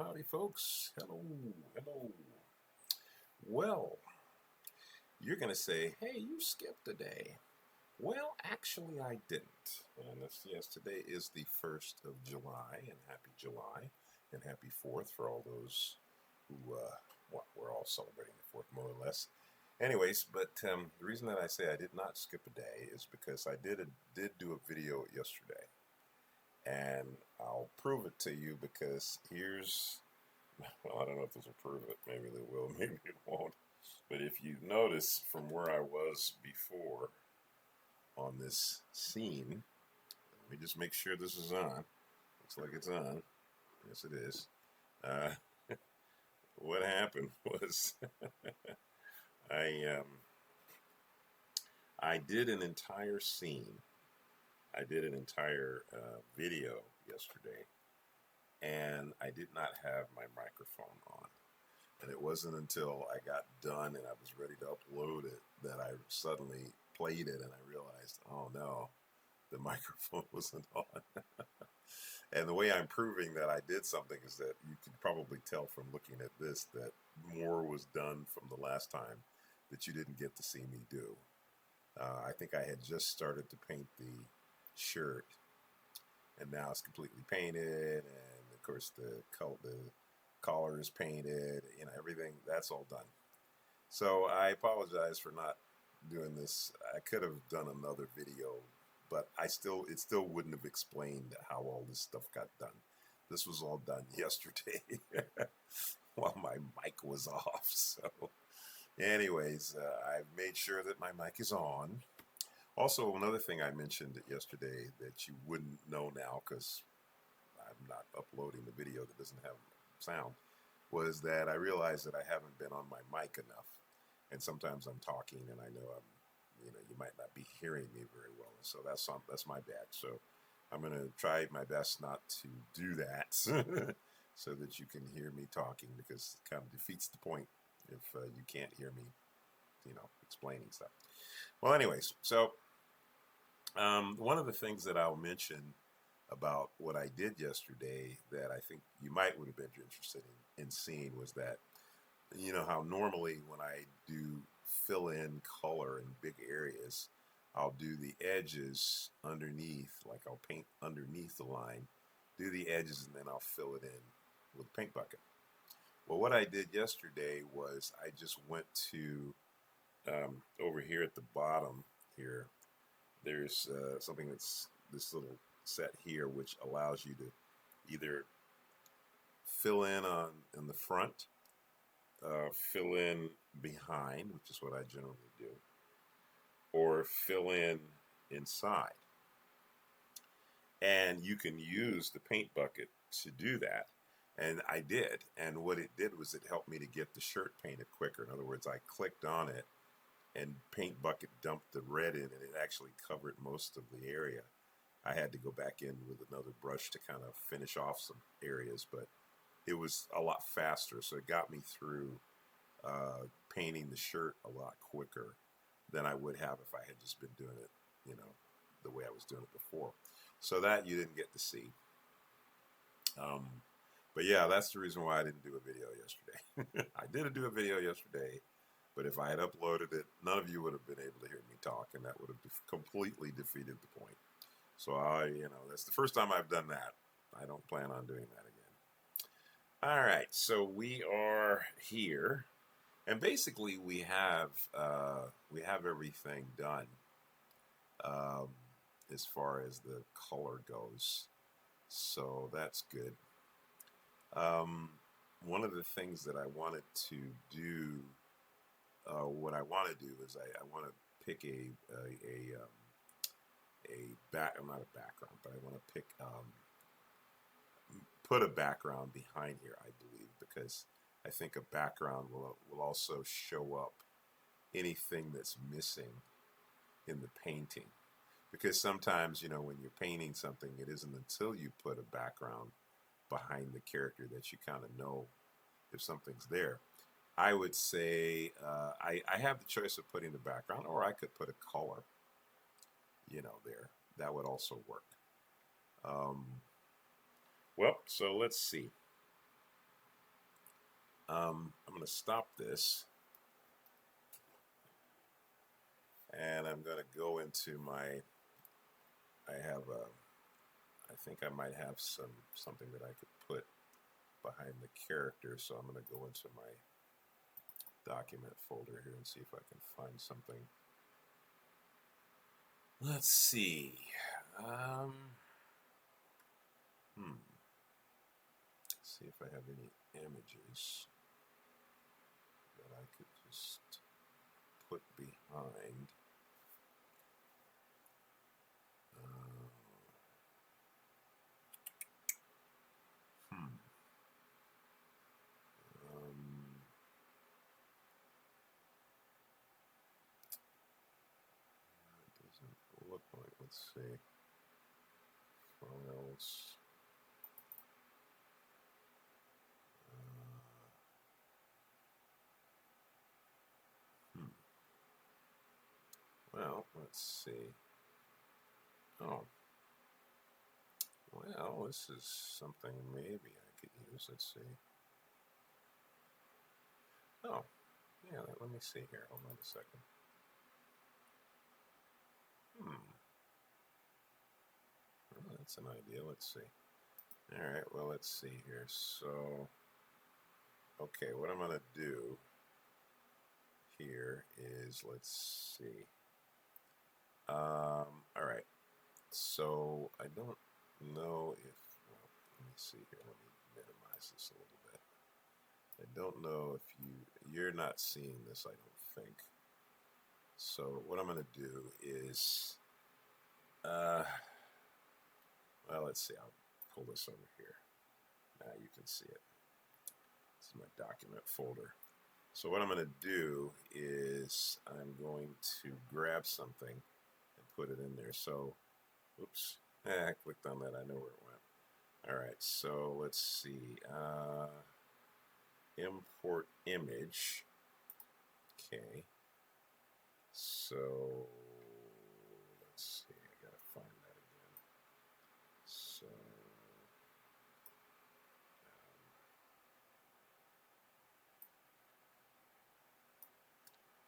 Howdy, folks. Hello, hello. Well, you're going to say, hey, you skipped a day. Well, actually, I didn't. And yes, today is the 1st of July, and happy July, and happy 4th for all those who, we're all celebrating the 4th more or less. Anyways, but the reason that I say I did not skip a day is because I did do a video yesterday. And I'll prove it to you because here's, well, I don't know if this will prove it. Maybe they will, maybe it won't. But if you notice from where I was before on this scene, let me just make sure this is on. Looks like it's on. Yes, it is. Uh, what happened was I I did an entire scene. I did an entire video yesterday, and I did not have my microphone on. And it wasn't until I got done and I was ready to upload it that I suddenly played it and I realized, oh no, the microphone wasn't on. And the way I'm proving that I did something is that you can probably tell from looking at this that more was done from the last time that you didn't get to see me do. I think I had just started to paint the shirt, and now it's completely painted, and of course the collar is painted, everything, that's all done. So I apologize for not doing this. I could have done another video, but it still wouldn't have explained how all this stuff got done. This was all done yesterday while my mic was off. So anyways, I've made sure that my mic is on. Also, another thing I mentioned yesterday that you wouldn't know now because I'm not uploading the video that doesn't have sound, was that I realized that I haven't been on my mic enough. And sometimes I'm talking and I know you might not be hearing me very well. And so that's my bad. So I'm going to try my best not to do that so that you can hear me talking, because it kind of defeats the point if you can't hear me, explaining stuff. Well, anyways, so one of the things that I'll mention about what I did yesterday that I think you would have been interested in seeing was that, how normally when I do fill in color in big areas, I'll do the edges underneath, like I'll paint underneath the line, do the edges, and then I'll fill it in with a paint bucket. Well, what I did yesterday was I just went to, over here at the bottom here, there's something that's this little set here which allows you to either fill in in the front, fill in behind, which is what I generally do, or fill in inside. And you can use the paint bucket to do that. And I did. And what it did was it helped me to get the shirt painted quicker. In other words, I clicked on it and paint bucket dumped the red in, and it actually covered most of the area. I had to go back in with another brush to kind of finish off some areas, but it was a lot faster. So it got me through painting the shirt a lot quicker than I would have if I had just been doing it, the way I was doing it before. So that you didn't get to see. But yeah, that's the reason why I didn't do a video yesterday. I did do a video yesterday, but if I had uploaded it, none of you would have been able to hear me talk, and that would have completely defeated the point. So that's the first time I've done that. I don't plan on doing that again. All right, so we are here, and basically we have everything done as far as the color goes. So that's good. One of the things that I wanted to do, what I want to do is I want to pick not a background, but I want to put a background behind here, I believe, because I think a background will also show up anything that's missing in the painting. Because sometimes, when you're painting something, it isn't until you put a background behind the character that you kind of know if something's there. I would say I have the choice of putting the background, or I could put a color, there. That would also work. Well, so let's see. I'm going to stop this, and I'm going to go into my, I think I might have something that I could put behind the character, so I'm going to go into my document folder here and see if I can find something. Let's see. See if I have any images that I could just put behind. It doesn't look like, let's see, files. Well, let's see. Oh, well, this is something maybe I could use. Let's see. Oh, yeah, let me see here. Hold on a second. Well, that's an idea. Let's see. All right, well, let's see here. So, okay, what I'm going to do here is, let's see. All right, so I don't know if, well, let me see here. Let me minimize this a little bit. I don't know if you're not seeing this, I don't think. So what I'm going to do is, well, let's see. I'll pull this over here. Now you can see it. This is my document folder. So what I'm going to do is I'm going to grab something and put it in there. So, oops, I clicked on that. I know where it went. All right, so let's see. Import image. Okay. So let's see. I gotta find that again. So I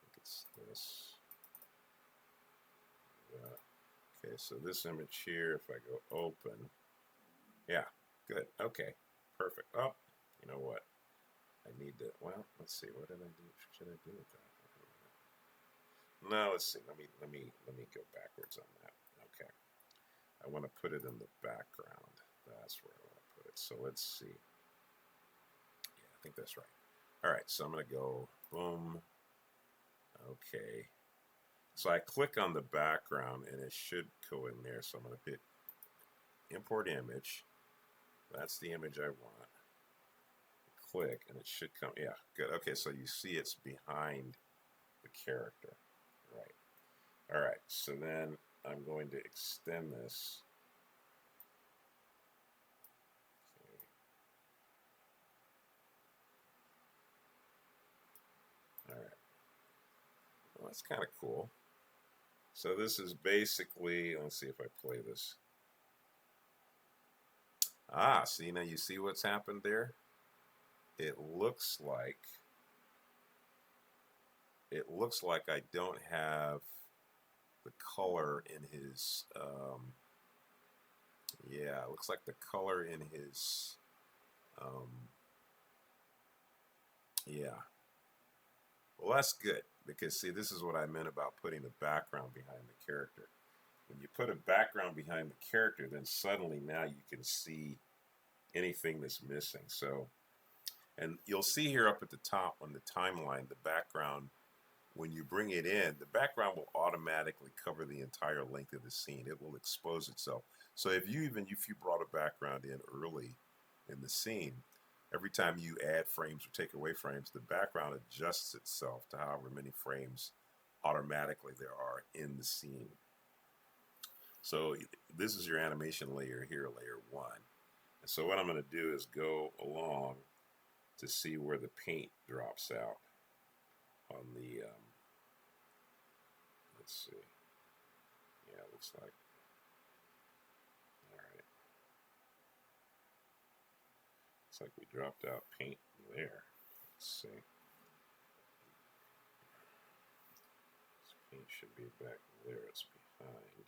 think it's this. Yeah. Okay. So this image here. If I go open, yeah. Good. Okay. Perfect. Oh, you know what? I need to. Well, let's see. What did I do? Should I do with that? No, let's see. Let me go backwards on that. Okay. I want to put it in the background. That's where I want to put it. So let's see. Yeah, I think that's right. All right, so I'm going to go boom. Okay. So I click on the background and it should go in there. So I'm going to hit import image. That's the image I want. Click and it should come. Yeah, good. Okay, so you see it's behind the character. Right. All right, so then I'm going to extend this. All right. Well, that's kind of cool. So this is basically, let's see if I play this. Ah, see, now you see what's happened there? It looks like I don't have the color in his, yeah, it looks like the color in his, yeah. Well, that's good, because see, this is what I meant about putting the background behind the character. When you put a background behind the character, then suddenly now you can see anything that's missing. So, and you'll see here up at the top on the timeline, the background, when you bring it in, the background will automatically cover the entire length of the scene. It will expose itself. So if you brought a background in early in the scene, every time you add frames or take away frames, the background adjusts itself to however many frames automatically there are in the scene. So this is your animation layer here, layer 1. And so what I'm going to do is go along to see where the paint drops out on the, let's see. Yeah, it looks like, all right. Looks like we dropped out paint there. Let's see. This paint should be back there. It's behind.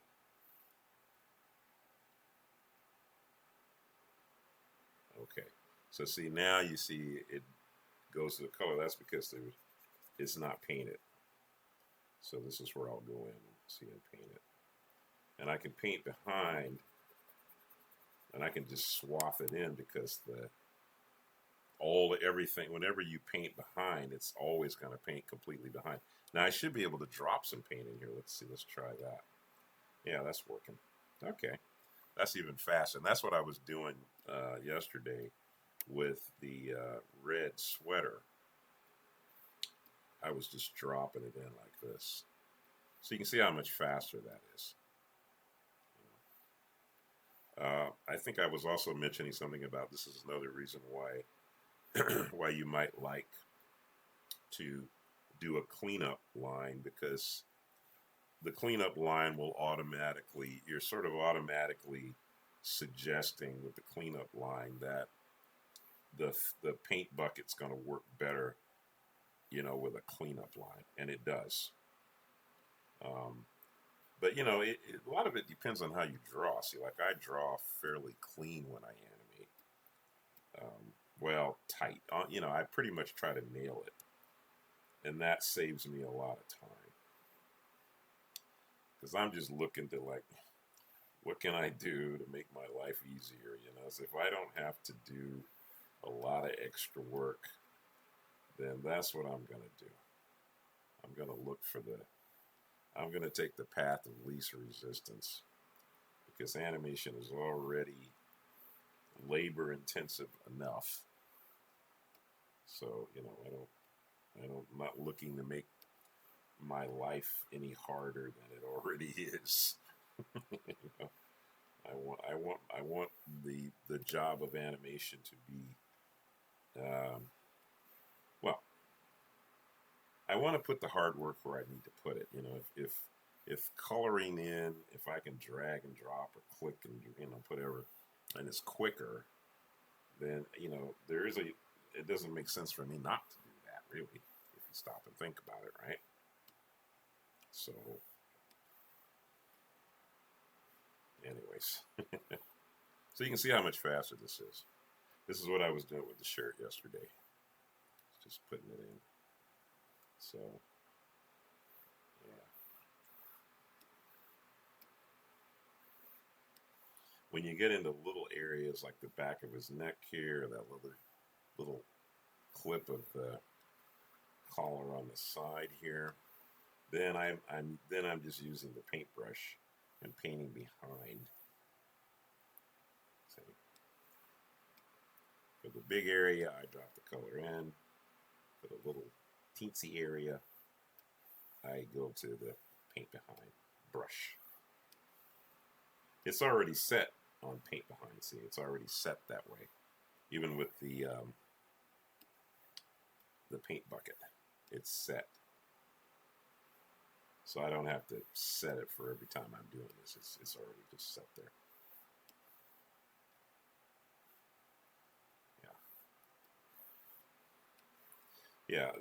Okay. So see, now you see it goes to the color. That's because it's not painted. So this is where I'll go in and see and paint it. And I can paint behind, and I can just swath it in because everything, whenever you paint behind, it's always going to paint completely behind. Now I should be able to drop some paint in here. Let's see, let's try that. Yeah, that's working. Okay, that's even faster. And that's what I was doing yesterday with the red sweater. I was just dropping it in like this. So you can see how much faster that is. I think I was also mentioning something about this is another reason why why you might like to do a cleanup line, because the cleanup line will automatically, you're sort of automatically suggesting with the cleanup line that the paint bucket's going to work better, with a cleanup line, and it does. But a lot of it depends on how you draw. See, like I draw fairly clean when I animate. Well, tight. I pretty much try to nail it, and that saves me a lot of time because I'm just looking to like, what can I do to make my life easier? So if I don't have to do a lot of extra work, then that's what I'm gonna do. I'm gonna look for I'm going to take the path of least resistance, because animation is already labor intensive enough. So, I'm not looking to make my life any harder than it already is. I want the job of animation to be, well, I want to put the hard work where I need to put it. If coloring in, if I can drag and drop or click and put whatever, and it's quicker, then it doesn't make sense for me not to do that, really, if you stop and think about it, right? So, anyways, so you can see how much faster this is. This is what I was doing with the shirt yesterday, just putting it in. So, yeah. When you get into little areas like the back of his neck here, that little clip of the collar on the side here, then I'm just using the paintbrush and painting behind. So for the big area, I drop the color in. For the little teensy area, I go to the paint behind brush. It's already set on paint behind. See, it's already set that way, even with the paint bucket. It's set, so I don't have to set it for every time I'm doing this. It's already just set there. Yeah.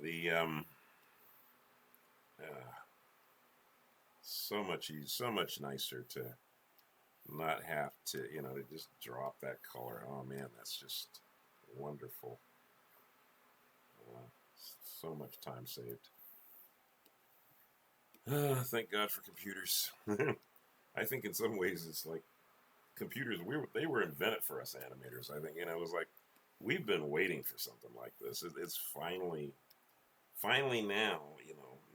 So much nicer to not have to, to just drop that color. Oh man, that's just wonderful. So much time saved. Thank God for computers. I think in some ways it's like computers. They were invented for us animators. I think it was like we've been waiting for something like this. It's finally now.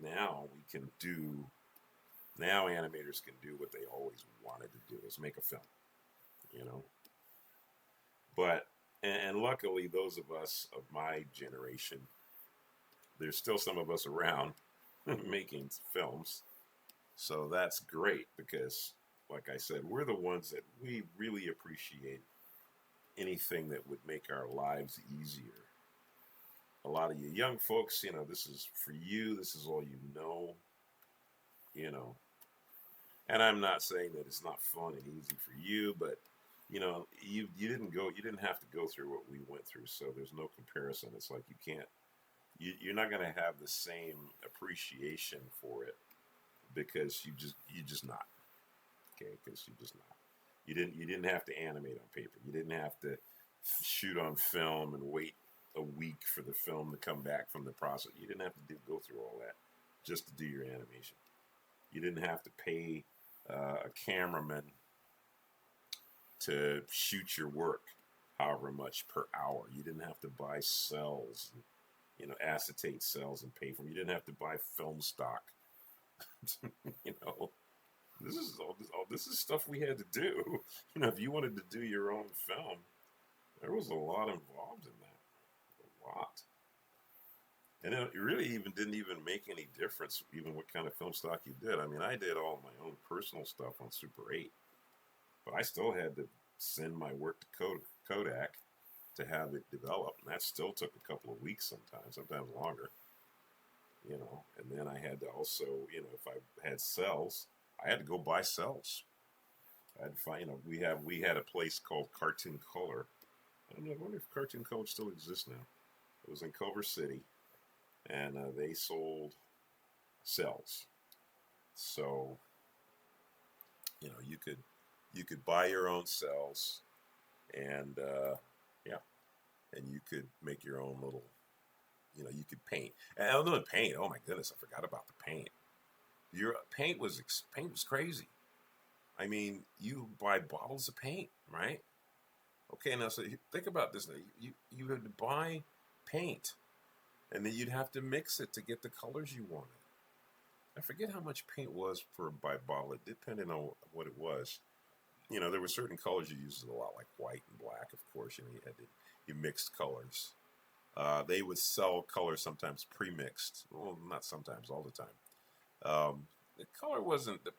Now we can do. Now animators can do what they always wanted to do, is make a film. But and luckily those of us of my generation, there's still some of us around making films. So that's great because, like I said, we're the ones that we really appreciate anything that would make our lives easier. A lot of you young folks, this is for you. This is all you know. And I'm not saying that it's not fun and easy for you, but you didn't have to go through what we went through, so there's no comparison. It's like you can't you're not going to have the same appreciation for it because you just not, okay, because you just not. You didn't have to animate on paper. You didn't have to shoot on film and wait a week for the film to come back from the process. You didn't have to go through all that just to do your animation. You didn't have to pay a cameraman to shoot your work however much per hour. You didn't have to buy cells, acetate cells and pay for them. You didn't have to buy film stock. you know, this is stuff we had to do. If you wanted to do your own film, there was a lot involved in that. A lot. And it really even didn't even make any difference even what kind of film stock you did. I mean, I did all my own personal stuff on Super 8, but I still had to send my work to Kodak to have it developed, and that still took a couple of weeks sometimes longer. And then I had to also, if I had cells, I had to go buy cells. I had to find, we had a place called Cartoon Color. I wonder if Cartoon Color still exists now. It was in Culver City, and they sold cells. So, you could buy your own cells, and yeah, and you could make your own little, you could paint. And other than paint, oh my goodness, I forgot about the paint. Your paint was crazy. I mean, you buy bottles of paint, right? Okay, now so think about this. Now, you had to buy paint, and then you'd have to mix it to get the colors you wanted. I forget how much paint was by bottle. It depended on what it was. There were certain colors you used a lot, like white and black. Of course, you mixed colors. They would sell colors sometimes pre-mixed. Well, not sometimes, all the time. The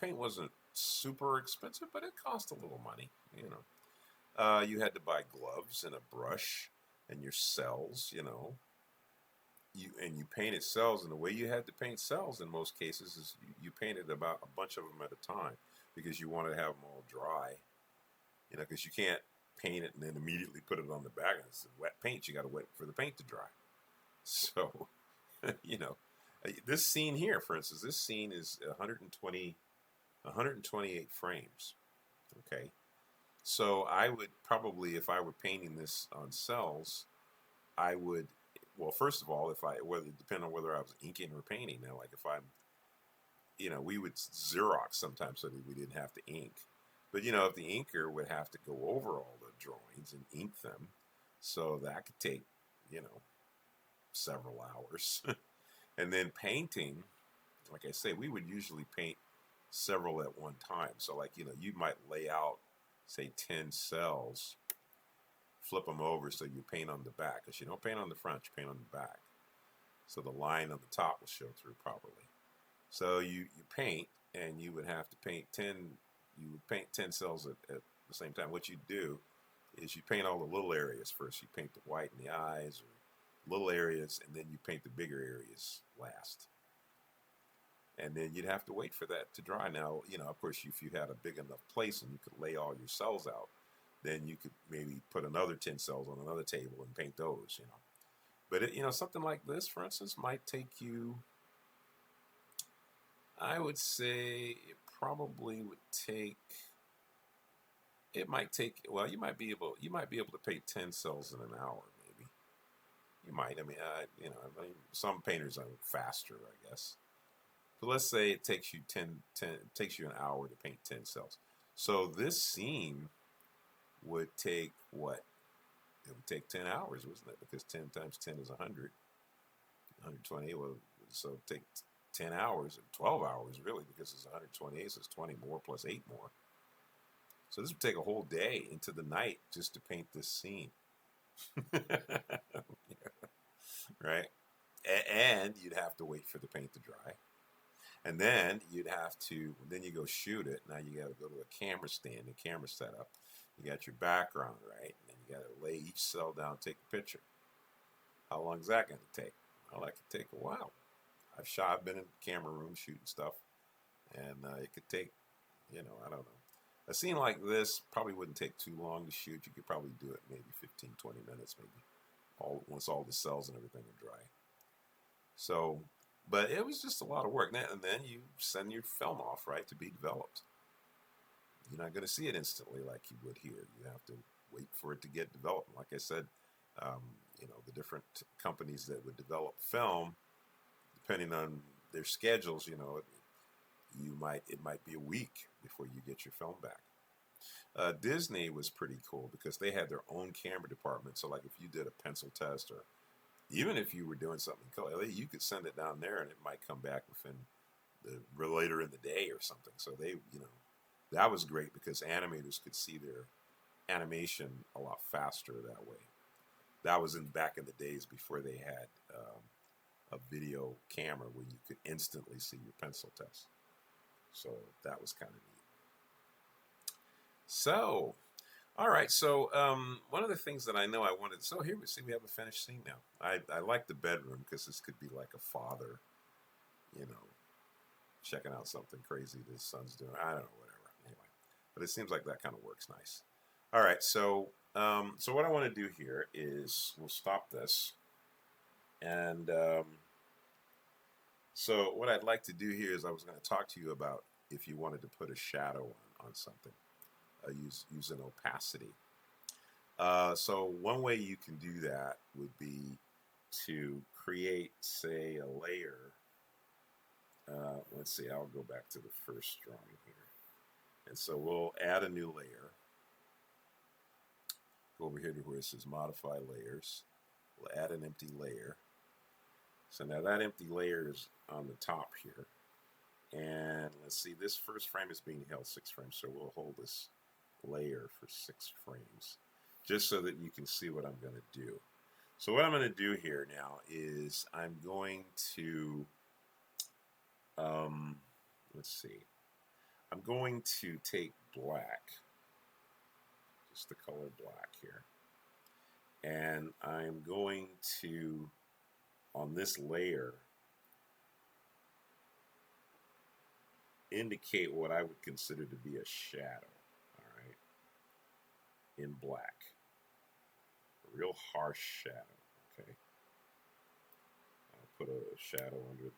paint wasn't super expensive, but it cost a little money. You had to buy gloves and a brush and your cells. You painted cells, and the way you had to paint cells in most cases is you painted about a bunch of them at a time because you wanted to have them all dry. Because you can't paint it and then immediately put it on the back. It's wet paint. You got to wait for the paint to dry. So, this scene here, for instance, this scene is 128 frames. Okay. So I would probably, if I were painting this on cells, I would, well, first of all, depending on whether I was inking or painting. Now, like if I'm, we would Xerox sometimes so that we didn't have to ink. But, if the inker would have to go over all the drawings and ink them, so that could take, several hours. And then painting, like I say, we would usually paint several at one time. So like, you might lay out, say 10 cells, flip them over so you paint on the back. Because you don't paint on the front, you paint on the back. So the line on the top will show through properly. So you paint, and you would have to paint 10, you would paint 10 cells at the same time. What you do is you paint all the little areas first. You paint the white in the eyes, or little areas, and then you paint the bigger areas last. And then you'd have to wait for that to dry. Now, of course, if you had a big enough place and you could lay all your cells out, then you could maybe put another 10 cells on another table and paint those, But, something like this, for instance, might take you, I would say it probably would take, well, you might be able to paint 10 cells in an hour, maybe. You might, some painters are faster, I guess. So let's say it takes you it takes you an hour to paint 10 cells. So this scene would take what? It would take 10 hours, wasn't it? Because 10 times 10 is 100. 120, well, so it take 10 hours, 12 hours really, because it's 128, so it's 20 more plus 8 more. So this would take a whole day into the night just to paint this scene. Right? And you'd have to wait for the paint to dry. And then you go shoot it. Now you got to go to a camera stand and camera setup. You got your background, right? And then you got to lay each cell down, take a picture. How long is that going to take? Well, that could take a while. I've been in the camera room shooting stuff, and it could take, I don't know. A scene like this probably wouldn't take too long to shoot. You could probably do it maybe 15, 20 minutes, maybe, once all the cells and everything are dry. So, but it was just a lot of work. And then you send your film off, right, to be developed. You're not going to see it instantly like you would here. You have to wait for it to get developed. Like I said, um, the different companies that would develop film, depending on their schedules, it might be a week before you get your film back. Disney was pretty cool because they had their own camera department. So like if you did a pencil test or even if you were doing something in color, you could send it down there and it might come back within later in the day or something. So that was great because animators could see their animation a lot faster that way. That was back in the days before they had a video camera where you could instantly see your pencil test. So that was kind of neat. So, all right. So one of the things that I know I wanted. So here we have a finished scene now. I like the bedroom because this could be like a father, you know, checking out something crazy that his son's doing. I don't know, whatever. Anyway, but it seems like that kind of works nice. All right. So what I want to do here is we'll stop this, and so what I'd like to do here is I was going to talk to you about if you wanted to put a shadow on something. Use an opacity. So one way you can do that would be to create, say, a layer. Let's see, I'll go back to the first drawing here. And so we'll add a new layer. Go over here to where it says Modify Layers. We'll add an empty layer. So now that empty layer is on the top here. And let's see, this first frame is being held 6 frames, so we'll hold this layer for 6 frames just so that you can see what I'm going to do. So what I'm going to do here now is I'm going to let's see, I'm going to take black, just the color black here, and I'm going to, on this layer, indicate what I would consider to be a shadow, all right, in black. A real harsh shadow, okay? I'll put a shadow under the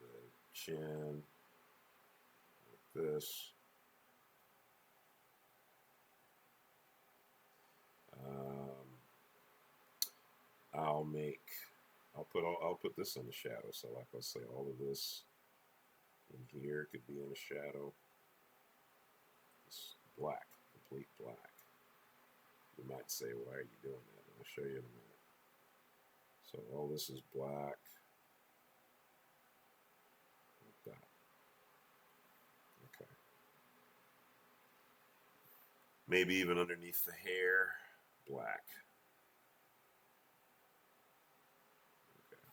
chin, like this. I'll put this in the shadow. So like I'll say all of this in here could be in a shadow. It's black, complete black. You might say, why are you doing that? I'll show you in a minute. So all this is black, like that. Okay. Maybe even underneath the hair, black. Okay.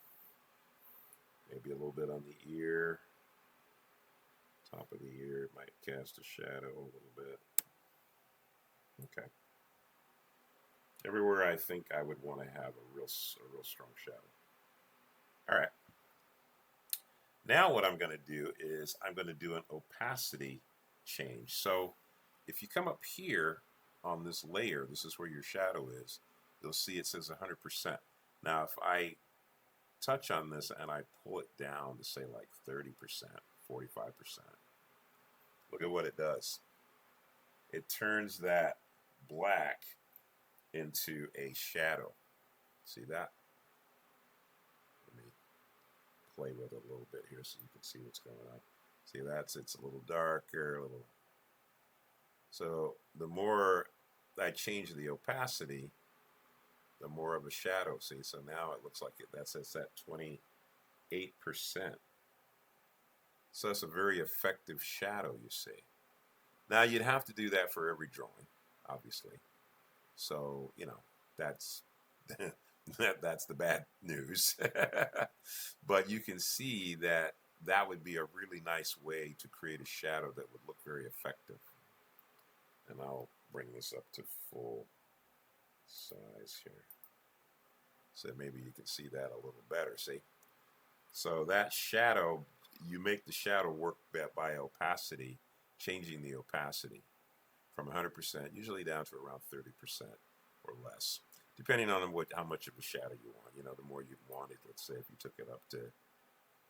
Maybe a little bit on the ear. Top of the ear might cast a shadow a little bit. Okay. Everywhere I think I would want to have a real strong shadow. All right. Now what I'm going to do is I'm going to do an opacity change. So if you come up here on this layer, this is where your shadow is, you'll see it says 100%. Now if I touch on this and I pull it down to say like 30%, 45%, look at what it does. It turns that black into a shadow. See that? Let me play with it a little bit here so you can see what's going on. See, it's a little darker, a little. So the more I change the opacity, the more of a shadow. See, so now it looks like that's at 28%. So that's a very effective shadow, you see. Now you'd have to do that for every drawing, obviously. So, that's that's the bad news. But you can see that that would be a really nice way to create a shadow that would look very effective. And I'll bring this up to full size here. So maybe you can see that a little better, see? So that shadow, you make the shadow work by opacity, changing the opacity from 100%, usually down to around 30% or less, depending on how much of a shadow you want. The more you want it, let's say if you took it up to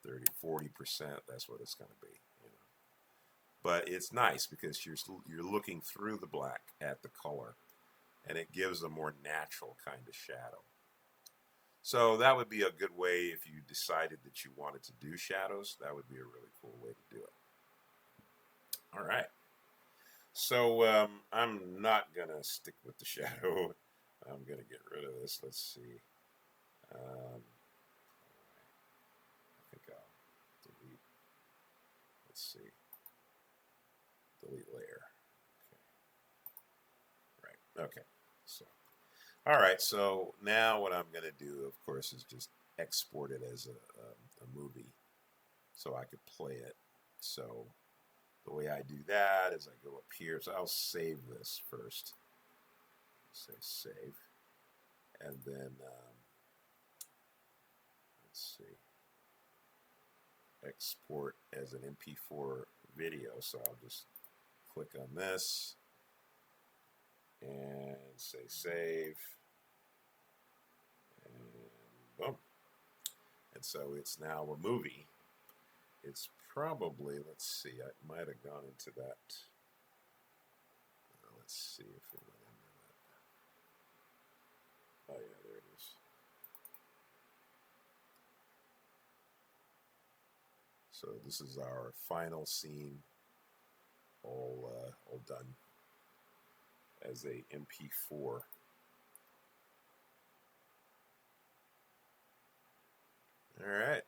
30, 40%, that's what it's going to be. You know. But it's nice because you're looking through the black at the color, and it gives a more natural kind of shadow. So that would be a good way if you decided that you wanted to do shadows. That would be a really cool way to do it. All right. So I'm not going to stick with the shadow. I'm going to get rid of this. Let's see. I think I'll delete. Let's see. Delete layer. Okay. Right. Okay. So, all right. So now what I'm going to do, of course, is just export it as a movie so I could play it. So the way I do that is I go up here. So I'll save this first. Say save. And then, let's see, export as an MP4 video. So I'll just click on this and say save. And boom. And so it's now a movie. It's probably, let's see, I might have gone into that. Let's see if it went into that. Oh yeah, there it is. So this is our final scene, all done as a MP4. All right.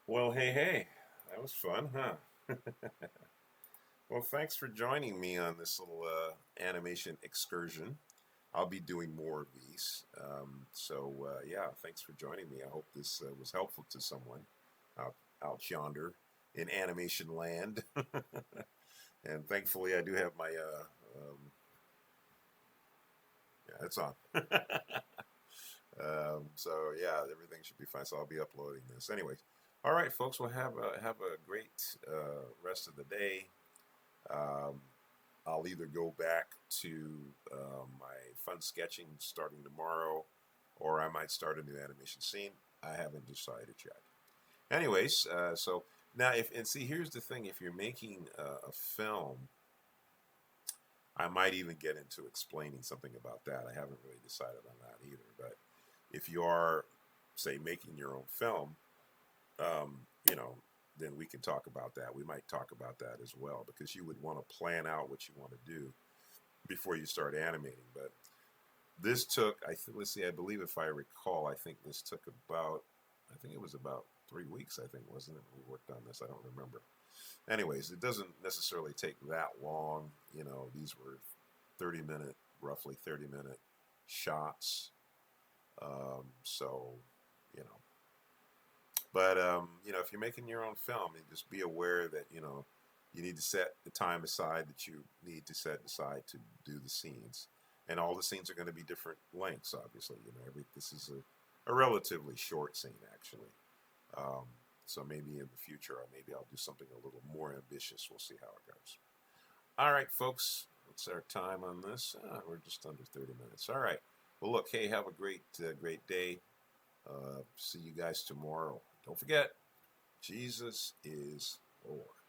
Well, hey, that was fun, huh? Well, thanks for joining me on this little animation excursion. I'll be doing more of these. Yeah, thanks for joining me. I hope this was helpful to someone out yonder in animation land. And thankfully, I do have my, yeah, it's on. Yeah, everything should be fine. So I'll be uploading this. Anyways, all right, folks. Well, have a great rest of the day. I'll either go back to my fun sketching starting tomorrow, or I might start a new animation scene. I haven't decided yet. Anyways, so now see, here's the thing: if you're making a film, I might even get into explaining something about that. I haven't really decided on that either. But if you are, say, making your own film, you know, then we can talk about that. We might talk about that as well, because you would want to plan out what you want to do before you start animating. But this took, let's see, I believe if I recall, I think this took about, I think it was about 3 weeks, I think, wasn't it? We worked on this. I don't remember. Anyways, it doesn't necessarily take that long. You know, these were 30-minute, roughly 30-minute shots. You know, but you know, if you're making your own film, just be aware that, you know, you need to set the time aside that you need to set aside to do the scenes, and all the scenes are going to be different lengths. Obviously, you know, this is a relatively short scene actually. So maybe in the future, or maybe I'll do something a little more ambitious. We'll see how it goes. All right, folks, what's our time on this? We're just under 30 minutes. All right. Well, look, hey, have a great day. See you guys tomorrow. Don't forget, Jesus is Lord.